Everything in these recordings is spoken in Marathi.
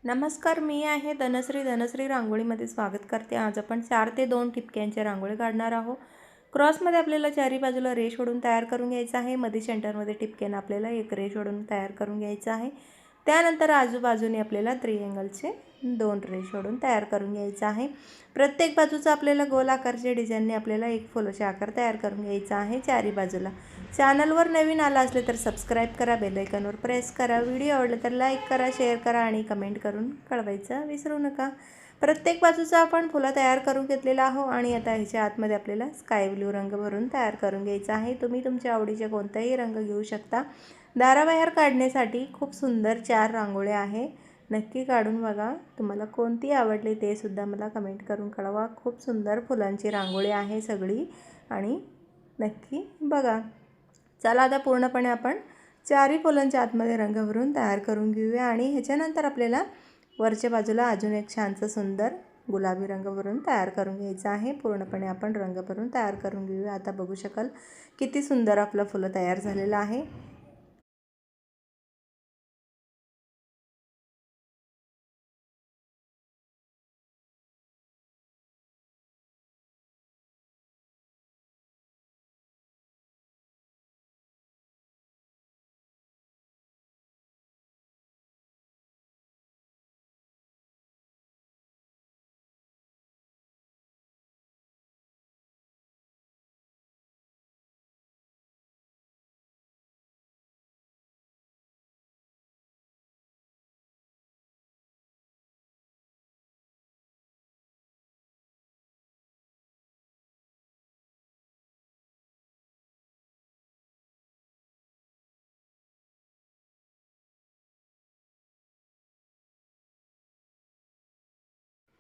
नमस्कार, मी आहे धनश्री रांगोळीमध्ये स्वागत करते. आज आपण 4 ते 2 ठिपक्यांची रांगोळी काढणार आहोत. क्रॉसमध्ये आपल्याला चारी बाजूला रेष ओढून तयार करून घ्यायचं आहे. मध्ये सेंटरमध्ये ठिपक्यानं आपल्याला एक रेष ओढून तयार करून घ्यायचं आहे. त्यानंतर आजूबाजूने आपल्याला त्रिअँगलचे 2 रेष ओढून तयार करून घ्यायचं आहे. प्रत्येक बाजूचा आपल्याला गोल आकारच्या डिझाईनने आपल्याला एक फुलाचे आकार तयार करून घ्यायचा आहे चारी बाजूला. चॅनलवर नवीन आला असले तर सबस्क्राईब करा, बेल आयकॉनवर प्रेस करा. व्हिडिओ आवडला तर लाईक करा, शेअर करा आणि कमेंट करून कळवायचं विसरू नका. प्रत्येक बाजूचा आपण फुलं तयार करून घेतलेला आहोत आणि आता ह्याच्या आतमध्ये आपल्याला स्काय ब्लू रंग भरून तयार करून घ्यायचा आहे. तुम्ही तुमच्या आवडीचे कोणताही रंग घेऊ शकता. दाराबाहेर काढण्यासाठी खूप सुंदर 4 रांगोळ्या आहे. नक्की काढून बघा. तुम्हाला कोणती आवडली ते सुद्धा मला कमेंट करून कळवा. खूप सुंदर फुलांची रांगोळी आहे सगळी आणि नक्की बघा. चला आता पूर्णपणे आपण चारही फुलांच्या आतमध्ये रंग भरून तयार करून घेऊया आणि ह्याच्यानंतर आपल्याला वरच्या बाजूला अजून एक छानसं सुंदर गुलाबी रंग भरून तयार करून घ्यायचा आहे. पूर्णपणे आपण रंग भरून तयार करून घेऊया. आता बघू शकाल किती सुंदर आपलं फुलं तयार झालेलं आहे.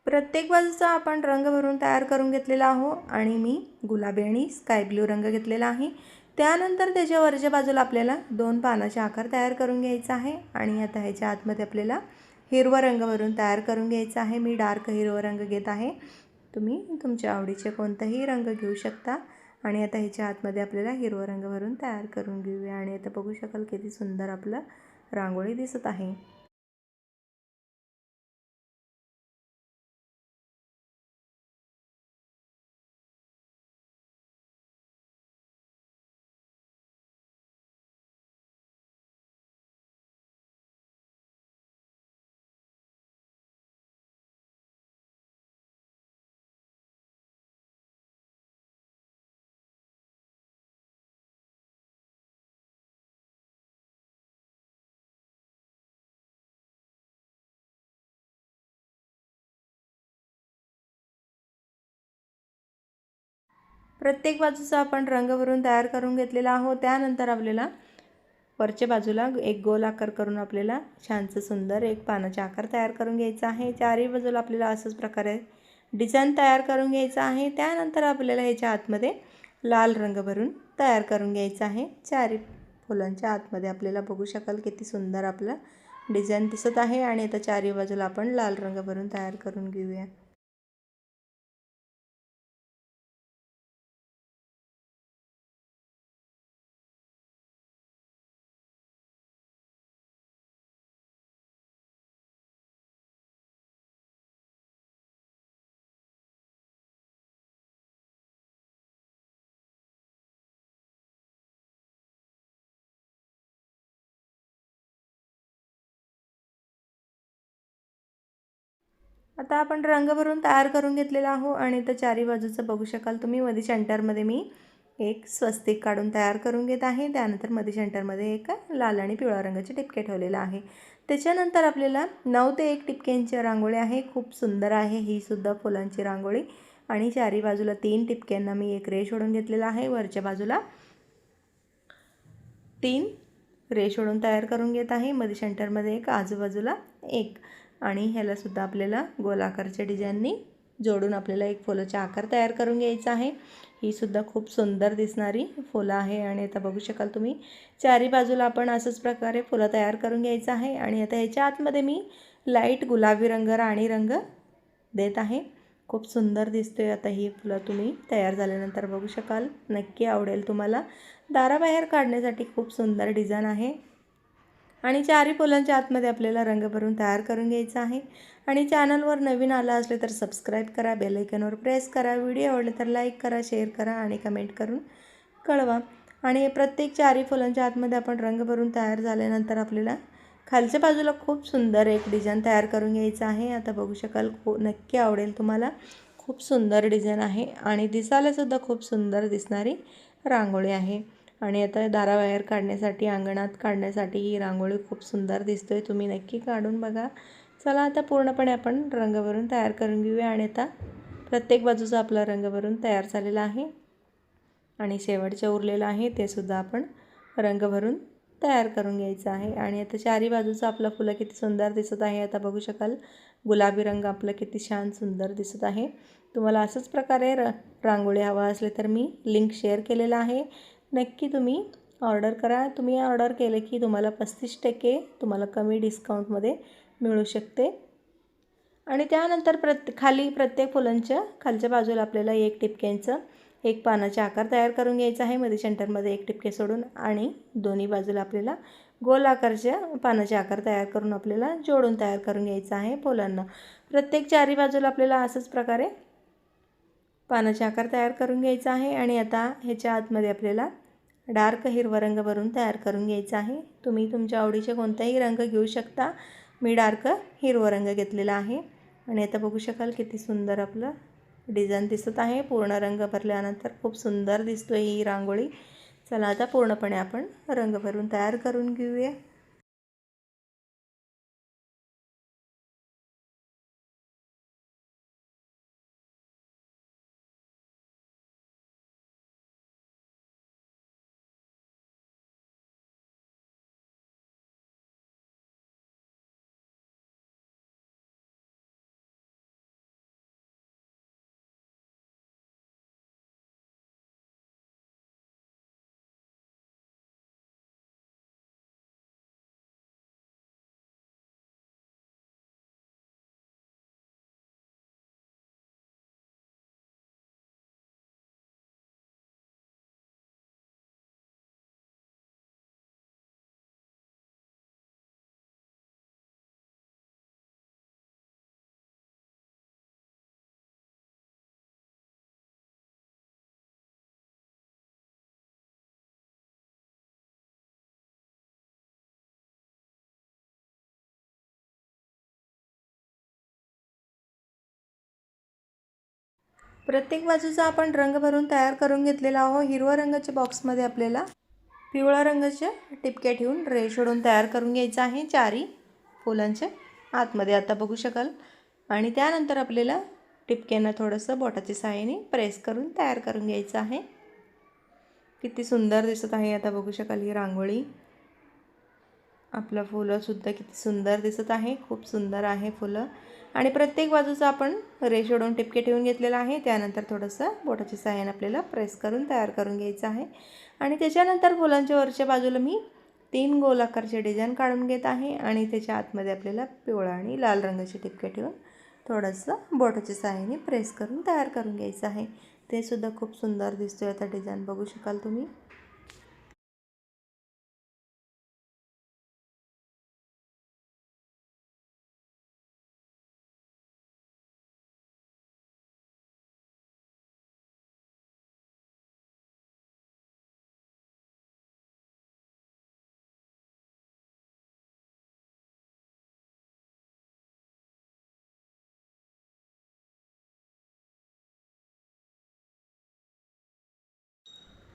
प्रत्येक बाजूचा आपण रंग भरून तयार करून घेतलेला आहोत आणि मी गुलाबी आणि स्काय ब्लू रंग घेतलेला आहे. त्यानंतर त्याच्या वरच्या बाजूला आपल्याला 2 पानाचे आकार तयार करून घ्यायचा आहे आणि आता ह्याच्या आतमध्ये आपल्याला हिरवा रंग भरून तयार करून घ्यायचा आहे. मी डार्क हिरवा रंग घेत आहे. तुम्ही तुमच्या आवडीचे कोणताही रंग घेऊ शकता आणि आता ह्याच्या आतमध्ये आपल्याला हिरवा रंग भरून तयार करून घेऊया आणि आता बघू शकाल किती सुंदर आपलं रांगोळी दिसत आहे. प्रत्येक बाजूचा आपण रंग भरून तयार करून घेतलेला आहोत. त्यानंतर आपल्याला वरच्या बाजूला एक गोल आकार करून आपल्याला छानसं सुंदर एक पानाचा आकार तयार करून घ्यायचा आहे. चारही बाजूला आपल्याला अशाच प्रकारे डिझाईन तयार करून घ्यायचा आहे. त्यानंतर आपल्याला ह्याच्या आतमध्ये लाल रंग भरून तयार करून घ्यायचा आहे. चारही फुलांच्या आतमध्ये आपल्याला बघू शकाल किती सुंदर आपलं डिझाईन दिसत आहे आणि आता चारही बाजूला आपण लाल रंग भरून तयार करून घेऊया. आता आपण रंग भरून तयार करून घेतलेला आहोत आणि आता चारी बाजूचं बघू शकाल तुम्ही. मध्ये सेंटरमध्ये मी एक स्वस्तिक काढून तयार करून घेत आहे. त्यानंतर मध्ये सेंटरमध्ये एक लाल आणि पिवळ्या रंगाचे टिपके ठेवलेला आहे. त्याच्यानंतर आपल्याला 9 ते 1 टिपक्यांची रांगोळी आहे. खूप सुंदर आहे ही सुद्धा फुलांची रांगोळी आणि चारी बाजूला 3 टिपक्यांना मी एक रेष ओढून घेतलेला आहे. वरच्या बाजूला 3 रेष ओढून तयार करून घेत आहे. मध्ये सेंटरमध्ये एक, आजूबाजूला एक आणि ह्याला सुद्धा आपल्याला गोलाकारच्या डिझाईननी जोडून आपल्याला एक फुलाचा आकार तयार करून घ्यायचा आहे. ही सुद्धा खूप सुंदर दिसणारी फुलं आहे आणि आता बघू शकाल तुम्ही चारी बाजूला आपण असंच प्रकारे फुलं तयार करून घ्यायचं आहे आणि आता ह्याच्या आतमध्ये मी लाईट गुलाबी रंग, राणी रंग देत आहे. खूप सुंदर दिसते. आता ही फुलं तुम्ही तयार झाल्यानंतर बघू शकाल. नक्की आवडेल तुम्हाला. दाराबाहेर काढण्यासाठी खूप सुंदर डिझाईन आहे. आणि चारही फुलांच्या आतमध्ये आपल्याला रंग भरून तयार करून घ्यायचा आहे। आणि चॅनलवर नवीन आला असले तर सबस्क्राईब करा, बेल आयकॉनवर प्रेस करा, व्हिडिओ आवडले तर लाईक करा, शेअर करा आणि कमेंट करून कळवा। आणि प्रत्येक चारही फुलांच्या आतमध्ये आपण रंग भरून तयार झाल्यानंतर आपल्याला खालच्या बाजूला खूप सुंदर एक डिझाईन तयार करून घ्यायचं आहे। आता बघू शकाल, नक्की आवडेल तुम्हाला। खूप सुंदर डिझाईन आहे आणि दिसायलासुद्धा खूप सुंदर दिसणारी रांगोळी आहे। आणि आता दाराबाहेर काढण्यासाठी, अंगणात काढण्यासाठी ही रांगोळी खूप सुंदर दिसतोय, तुम्ही नक्की काढून बघा। चला आता पूर्णपणे आपण रंग भरून तयार करून घेऊया। आणि आता प्रत्येक बाजूचा आपला रंग भरून तयार झालेला आहे आणि शेवटचं उरलेलं आहे ते सुद्धा आपण रंग भरून तयार करून घ्यायचं आहे। आणि आता चारी बाजूचं आपलं फुलं किती सुंदर दिसत आहे। आता बघू शकाल, गुलाबी रंग आपलं किती छान सुंदर दिसत आहे। तुम्हाला असंच प्रकारे रांगोळी हवा असले तर मी लिंक शेअर केलेला आहे, नक्की तुम्ही ऑर्डर करा। तुम्ही ऑर्डर केले की तुम्हाला 35% तुम्हाला कमी डिस्काउंटमध्ये मिळू शकते। आणि त्यानंतर खाली प्रत्येक फुलांच्या खालच्या बाजूला आपल्याला एक टिपक्यांचं एक पानाचा आकार तयार करून घ्यायचा आहे, मध्ये सेंटरमध्ये एक टिपके सोडून। आणि दोन्ही बाजूला आपल्याला गोल आकारच्या पानाचे आकार तयार करून आपल्याला जोडून तयार करून घ्यायचं आहे फुलांना। प्रत्येक चारी बाजूला आपल्याला असंच प्रकारे पानाचे आकार तयार करून घ्यायचा आहे। आणि आता ह्याच्या आतमध्ये आपल्याला डार्क हिरवा रंग भरून तयार करून घ्यायचा आहे। तुम्ही तुमच्या आवडीचे कोणताही रंग घेऊ शकता, मी डार्क हिरवा रंग घेतलेला आहे। आणि आता बघू शकाल किती सुंदर आपलं डिझाईन दिसत आहे। पूर्ण रंग भरल्यानंतर खूप सुंदर दिसतोय ही रांगोळी। चला आता पूर्णपणे आपण रंग भरून तयार करून घेऊया। प्रत्येक बाजूचा आपण रंग भरून तयार करून घेतलेला आहोत। हिरव्या रंगाच्या बॉक्समध्ये आपल्याला पिवळ्या रंगाचे टिपके ठेवून रेष ओढून तयार करून घ्यायचं आहे चारी फुलांच्या आतमध्ये, आता बघू शकाल। आणि त्यानंतर आपल्याला टिपक्यांना थोडंसं बोटाच्या सहाय्याने प्रेस करून तयार करून घ्यायचं आहे। किती सुंदर दिसत आहे, आता बघू शकाल ही रांगोळी। आपलं फुलंसुद्धा किती सुंदर दिसत आहे, खूप सुंदर आहे फुलं। आणि प्रत्येक बाजूचा आपण रेष ओढून टिपके ठेवून घेतलेला आहे, त्यानंतर थोडंसं बोटाच्या सहाय्याने आपल्याला प्रेस करून तयार करून घ्यायचं आहे। आणि त्याच्यानंतर फुलांच्या वरच्या बाजूला मी 3 गोल आकारचे डिझाईन काढून घेत आहे। आणि त्याच्या आतमध्ये आपल्याला पिवळा आणि लाल रंगाचे टिपके ठेवून थोडंसं बोटाच्या सहाय्याने प्रेस करून तयार करून घ्यायचं आहे, ते सुद्धा खूप सुंदर दिसतोय। आता डिझाईन बघू शकाल तुम्ही।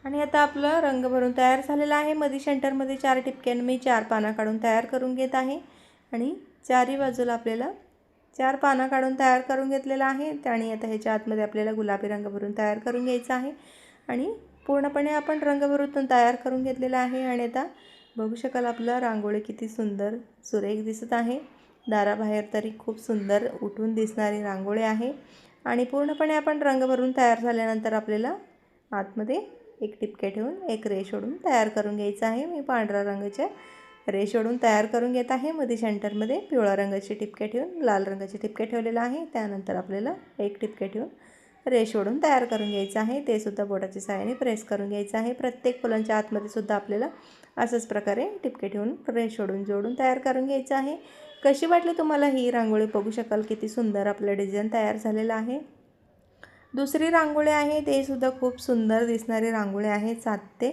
आणि आता आपलं रंग भरून तयार झालेला आहे। मध्ये सेंटरमध्ये 4 टिपक्यांनी मी 4 पानं काढून तयार करून घेत आहे। आणि चारही बाजूला आपल्याला 4 पानं काढून तयार करून घेतलेलं आहे। आणि आता ह्याच्या आतमध्ये आपल्याला गुलाबी रंग भरून तयार करून घ्यायचा आहे। आणि पूर्णपणे आपण रंग भरून तयार करून घेतलेला आहे। आणि आता बघू शकाल, आपलं रांगोळी किती सुंदर सुरेख दिसत आहे। दाराबाहेर तरी खूप सुंदर उठून दिसणारी रांगोळी आहे। आणि पूर्णपणे आपण रंग भरून तयार झाल्यानंतर आपल्याला आतमध्ये एक टिपके ठेवून एक रेष ओढून तयार करून घ्यायचं आहे। मी पांढऱ्या रंगाचे रेष ओढून तयार करून घेत आहे। मध्ये सेंटरमध्ये पिवळ्या रंगाचे टिपके ठेवून लाल रंगाचे टिपके ठेवलेला आहे, त्यानंतर आपल्याला एक टिपके ठेवून रेष ओढून तयार करून घ्यायचं आहे. ते सुद्धा बोटाच्या सहाय्याने प्रेस करून घ्यायचं आहे. प्रत्येक फुलांच्या आतमध्ये सुद्धा आपल्याला असंच प्रकारे टिपके ठेवून रेष ओढून जोडून तयार करून घ्यायचं आहे. कशी वाटली तुम्हाला ही रांगोळी? बघू शकाल किती सुंदर आपलं डिझाईन तयार झालेलं आहे. दुसरी रांगोळी आहे ते सुद्धा खूप सुंदर दिसणारी रांगोळी आहे. 7 ते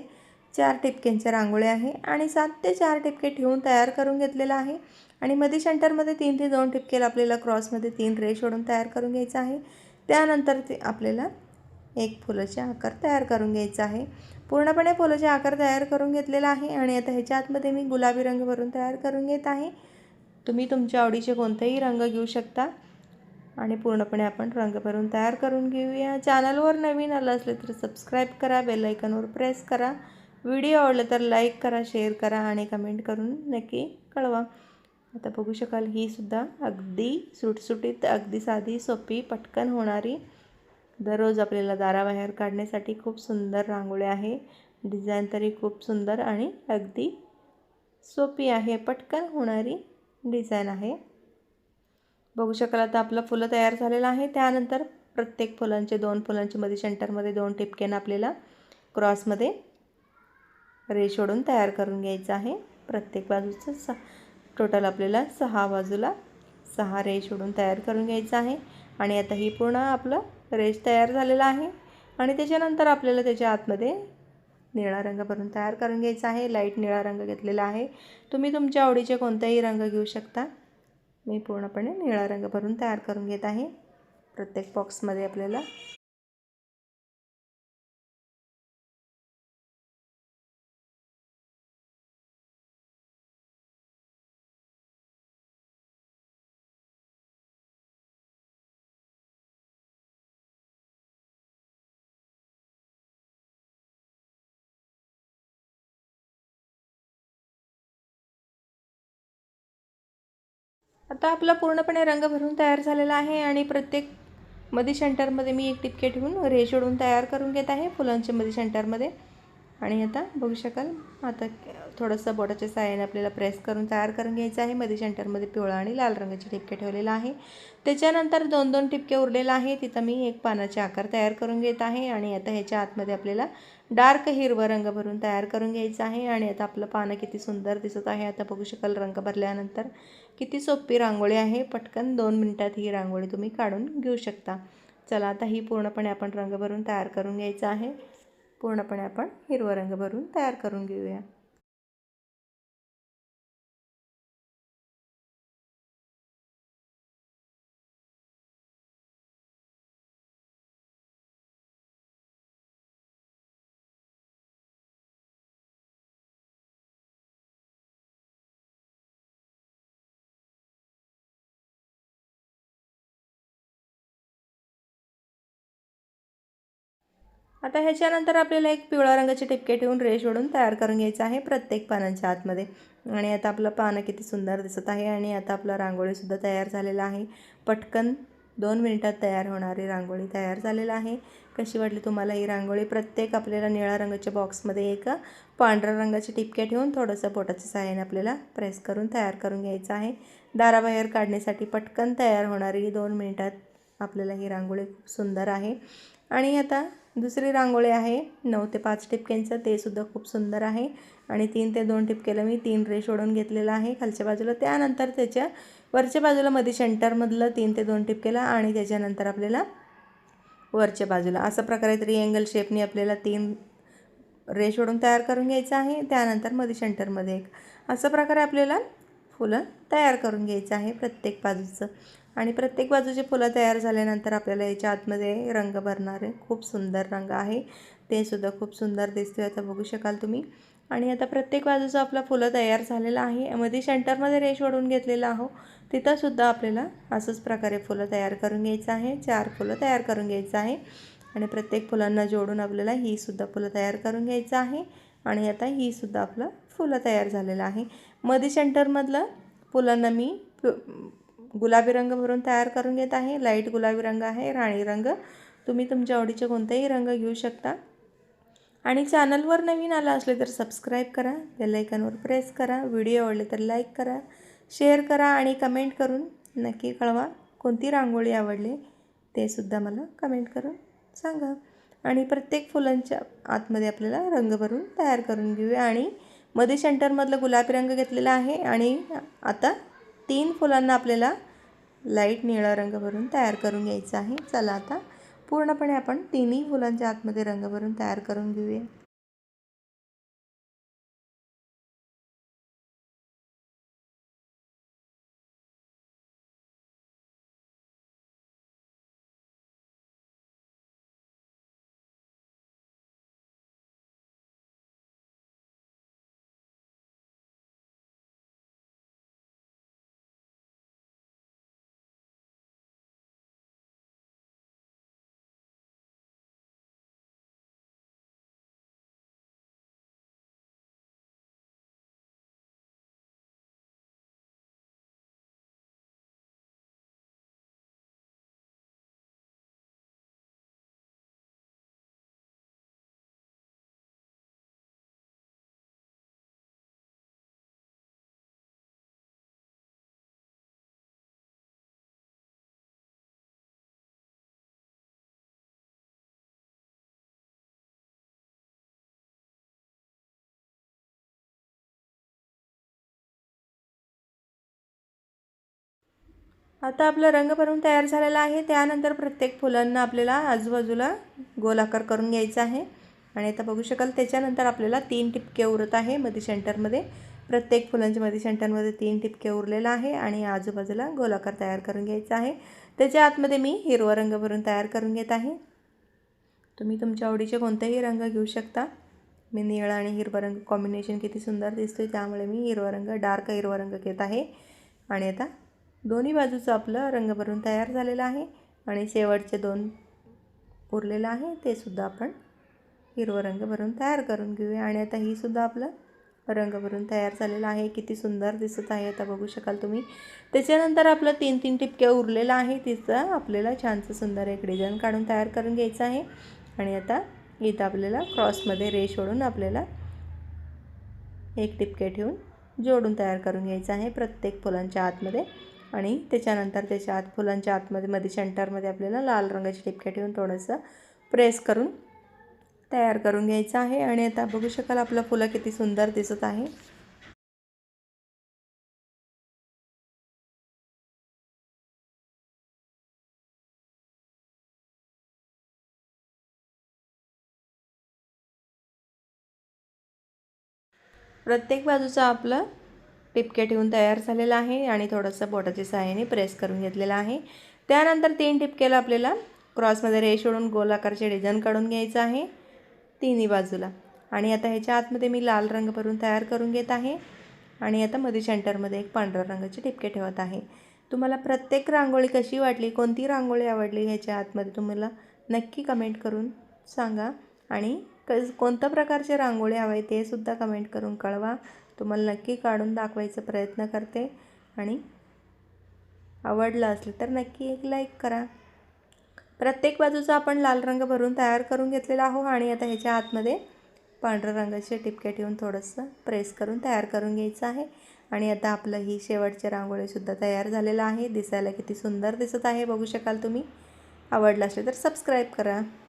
4 टिपक्यांच्या रांगोळी आहे आणि 7 ते 4 टिपके ठेवून तयार करून घेतलेलं आहे. आणि मध्ये सेंटरमध्ये 3 ते 2 टिपकेला आपल्याला क्रॉसमध्ये 3 रेष ओढून तयार करून घ्यायचं आहे. त्यानंतर ते आपल्याला एक फुलाचे आकार तयार करून घ्यायचा आहे. पूर्णपणे फुलाचे आकार तयार करून घेतलेला आहे. आणि आता ह्याच्या आतमध्ये मी गुलाबी रंग भरून तयार करून घेत आहे. तुम्ही तुमच्या आवडीचे कोणतेही रंग घेऊ शकता. आणि पूर्णपणे आपण रंग भरून तयार करून घेऊया. चॅनलवर नवीन आलं असले तर सबस्क्राईब करा, बेल आयकॉनवर प्रेस करा. व्हिडिओ आवडला तर लाईक करा, शेअर करा आणि कमेंट करून नक्की कळवा. आता बघू शकाल ही सुद्धा अगदी सुटसुटीत, अगदी साधी, सोपी, पटकन होणारी, दररोज आपल्याला दाराबाहेर काढण्यासाठी खूप सुंदर रांगोळी आहे. डिझाईन तरी खूप सुंदर आणि अगदी सोपी आहे, पटकन होणारी डिझाईन आहे. बघू शकाल आता आपलं फुलं तयार झालेलं आहे. त्यानंतर प्रत्येक फुलांचे 2 फुलांचे मध्ये सेंटरमध्ये 2 टिपक्यानं आपल्याला क्रॉसमध्ये रेष ओढून तयार करून घ्यायचं आहे. प्रत्येक बाजूचं टोटल आपल्याला 6 बाजूला 6 रेष ओढून तयार करून घ्यायचं आहे. आणि आता ही पूर्ण आपलं रेष तयार झालेलं आहे. आणि त्याच्यानंतर आपल्याला त्याच्या आतमध्ये निळा रंग भरून तयार करून घ्यायचा आहे. लाईट निळा रंग घेतलेला आहे. तुम्ही तुमच्या आवडीचे कोणताही रंग घेऊ शकता. मी पूर्णपणे निळा रंग भरून तयार करून घेत आहे प्रत्येक बॉक्समध्ये आपल्याला. आता आपला पूर्णपणे रंग भरून तयार झालेला आहे. आणि प्रत्येक मध्ये सेंटरमध्ये मी एक टिपके ठेवून रेष ओढून तयार करून घेत आहे फुलांच्या मध्ये सेंटरमध्ये. आणि आता बघू शकाल आता थोडंसं बोटाच्या सहाय्याने आपल्याला प्रेस करून तयार करून घ्यायचं आहे. मध्ये सेंटरमध्ये पिवळा आणि लाल रंगाचे टिपके ठेवलेला आहे. त्याच्यानंतर 2-2 टिपके उरलेला आहे, तिथं मी एक पानाचे आकार तयार करून घेत आहे. आणि आता ह्याच्या आतमध्ये आपल्याला डार्क हिरवा रंग भरून तयार करून घ्यायचं आहे. आणि आता आपलं पानं किती सुंदर दिसत आहे. आता बघू शकाल रंग भरल्यानंतर किती सोपी रांगोळी आहे. पटकन 2 मिनिटात ही रांगोळी तुम्ही काढून घेऊ शकता. चला आता ही पूर्णपणे आपण रंग भरून तयार करून घ्यायचं आहे. पूर्णपणे आपण हिरवा रंग भरून तयार करून घेऊया. आता ह्याच्यानंतर आपल्याला एक पिवळ्या रंगाचे टिपके ठेवून रेष ओढून तयार करून घ्यायचं आहे प्रत्येक पानांच्या आतमध्ये. आणि आता आपलं पानं किती सुंदर दिसत आहे. आणि आता आपला रांगोळीसुद्धा तयार झालेला आहे. पटकन 2 मिनिटात तयार होणारी रांगोळी तयार झालेला आहे. कशी वाटली तुम्हाला ही रांगोळी? प्रत्येक आपल्याला निळ्या रंगाच्या बॉक्समध्ये एक पांढऱ्या रंगाचे टिपके ठेवून थोडंसं बोटाच्या सहाय्याने आपल्याला प्रेस करून तयार करून घ्यायचं आहे. दाराबाहेर काढण्यासाठी पटकन तयार होणारी 2 मिनिटात आपल्याला ही रांगोळी खूप सुंदर आहे. आणि आता दुसरी रांगोळी आहे 9 ते 5 टिपक्यांचं, ते सुद्धा खूप सुंदर आहे. आणि 3 ते 2 टिपकेला मी 3 रेष ओढून घेतलेलं आहे खालच्या बाजूला. त्यानंतर त्याच्या वरच्या बाजूला मध्ये सेंटरमधलं 3 ते 2 टिपकेला. आणि त्याच्यानंतर आपल्याला वरच्या बाजूला अशा प्रकारे ट्रिएंगल शेपनी आपल्याला 3 रेष ओढून तयार करून घ्यायचं आहे. त्यानंतर मध्ये सेंटरमध्ये एक अशा प्रकारे आपल्याला फुलं तयार करून घ्यायचं आहे प्रत्येक बाजूचं. आणि प्रत्येक बाजूचे फुलं तयार झाल्यानंतर आपल्याला याच्या आतमध्ये रंग भरणारे खूप सुंदर रंग आहे, ते सुद्धा खूप सुंदर दिसते. आता बघू शकाल तुम्ही. आणि आता प्रत्येक बाजूचं आपलं फुलं तयार झालेलं आहे. मध्ये सेंटरमध्ये रेष ओढून घेतलेलं आहो, तिथंसुद्धा आपल्याला असंच प्रकारे फुलं तयार करून घ्यायचं आहे. 4 फुलं तयार करून घ्यायचं आहे. आणि प्रत्येक फुलांना जोडून आपल्याला ही सुद्धा फुलं तयार करून घ्यायचं आहे. आणि आता ही सुद्धा आपलं फुलं तयार झालेलं आहे. मध्ये सेंटरमधलं फुलांना मी गुलाबी रंग भरून तयार करून घेत आहे. लाईट गुलाबी रंग आहे, राणी रंग. तुम्ही तुमच्या आवडीचे कोणतेही रंग घेऊ शकता. आणि चॅनलवर नवीन आला असले तर सबस्क्राईब करा, बेल आयकॉनवर प्रेस करा. व्हिडिओ आवडले तर लाईक करा, शेअर करा आणि कमेंट करून नक्की कळवा कोणती रांगोळी आवडली. ते सुद्धा मला कमेंट करून सांगा. आणि प्रत्येक फुलांच्या आतमध्ये आपल्याला रंग भरून तयार करून घेऊया. आणि मध्ये सेंटरमधलं गुलाबी रंग घेतलेला आहे आणि आता 3 फुलांना आपल्याला लाईट निळा रंग भरून तयार करून घ्यायचा आहे. चला आता पूर्णपणे आपण तिन्ही फुलांच्या आतमध्ये रंग भरून तयार करून घेऊया. आता आपला रंग भरून तयार झालेला आहे. त्यानंतर प्रत्येक फुलांना आपल्याला आजूबाजूला गोलाकार करून घ्यायचा आहे. आणि आता बघू शकाल त्याच्यानंतर आपल्याला 3 ठिपके उरत आहे मध्ये सेंटरमध्ये. प्रत्येक फुलांच्या मध्ये सेंटरमध्ये 3 ठिपके उरलेला आहे आणि आजूबाजूला गोलाकार तयार करून घ्यायचा आहे. त्याच्या आतमध्ये मी हिरवा रंग भरून तयार करून घेत आहे. तुम्ही तुमच्या आवडीचे कोणतेही रंग घेऊ शकता. मी निळा आणि हिरवा रंग कॉम्बिनेशन किती सुंदर दिसतोय त्यामुळे मी हिरवा रंग, डार्क हिरवा रंग घेत आहे. आणि आता दोन्ही बाजूचं आपलं रंग भरून तयार झालेलं आहे. आणि शेवटचे 2 उरलेलं आहे ते सुद्धा आपण हिरवा रंग भरून तयार करून घेऊया. आणि आता ही सुद्धा आपलं रंग भरून तयार झालेला आहे. किती सुंदर दिसत आहे आता बघू शकाल तुम्ही. त्याच्यानंतर आपलं 3-3 ठिपके उरलेलं आहे. तिचं आपल्याला छानसं सुंदर एक डिझाईन काढून तयार करून घ्यायचं आहे. आणि आता इथं आपल्याला क्रॉसमध्ये रेष ओढून आपल्याला एक ठिपके ठेवून जोडून तयार करून घ्यायचं आहे प्रत्येक फुलांच्या आतमध्ये. आणि त्याच्यानंतर त्याच्या फुलांच्या आतमध्ये सेंटरमध्ये आपल्याला लाल रंगाचे ठिपके ठेवून थोडंसं प्रेस करून तयार करून घ्यायचं आहे. आणि आता बघू शकाल आपलं फुलं किती सुंदर दिसत आहे. प्रत्येक बाजूचं आपलं ठिपके ठेवून तयार झालेलं आहे आणि थोडंसं बोटाच्या सहाय्याने प्रेस करून घेतलेलं आहे. त्यानंतर 3 ठिपक्याला आपल्याला क्रॉसमध्ये रेष ओढून गोलाकारचे डिझाईन काढून घ्यायचं आहे तिन्ही बाजूला. आणि आता ह्याच्या आतमध्ये मी लाल रंग भरून तयार करून घेत आहे. आणि आता मध्ये सेंटरमध्ये एक पांढऱ्या रंगाचे ठिपके ठेवत आहे. तुम्हाला प्रत्येक रांगोळी कशी वाटली, कोणती रांगोळी आवडली ह्याच्या आतमध्ये तुम्हाला नक्की कमेंट करून सांगा. आणि कोणत्या प्रकारचे रांगोळी हवे ते सुद्धा कमेंट करून कळवा. तुम्हाला नक्की काढून दाखवायचा प्रयत्न करते. आणि आवडलं असलं तर नक्की एक लाईक करा. प्रत्येक बाजूचा आपण लाल रंग भरून तयार करून घेतलेला आहोत. आणि आता ह्याच्या आतमध्ये पांढऱ्या रंगाचे ठिपके ठेवून थोडंसं प्रेस करून तयार करून घ्यायचं आहे. आणि आता आपलं ही शेवटचे रांगोळीसुद्धा तयार झालेलं आहे. दिसायला किती सुंदर दिसत आहे बघू शकाल तुम्ही. आवडलं असेल तर सबस्क्राईब करा.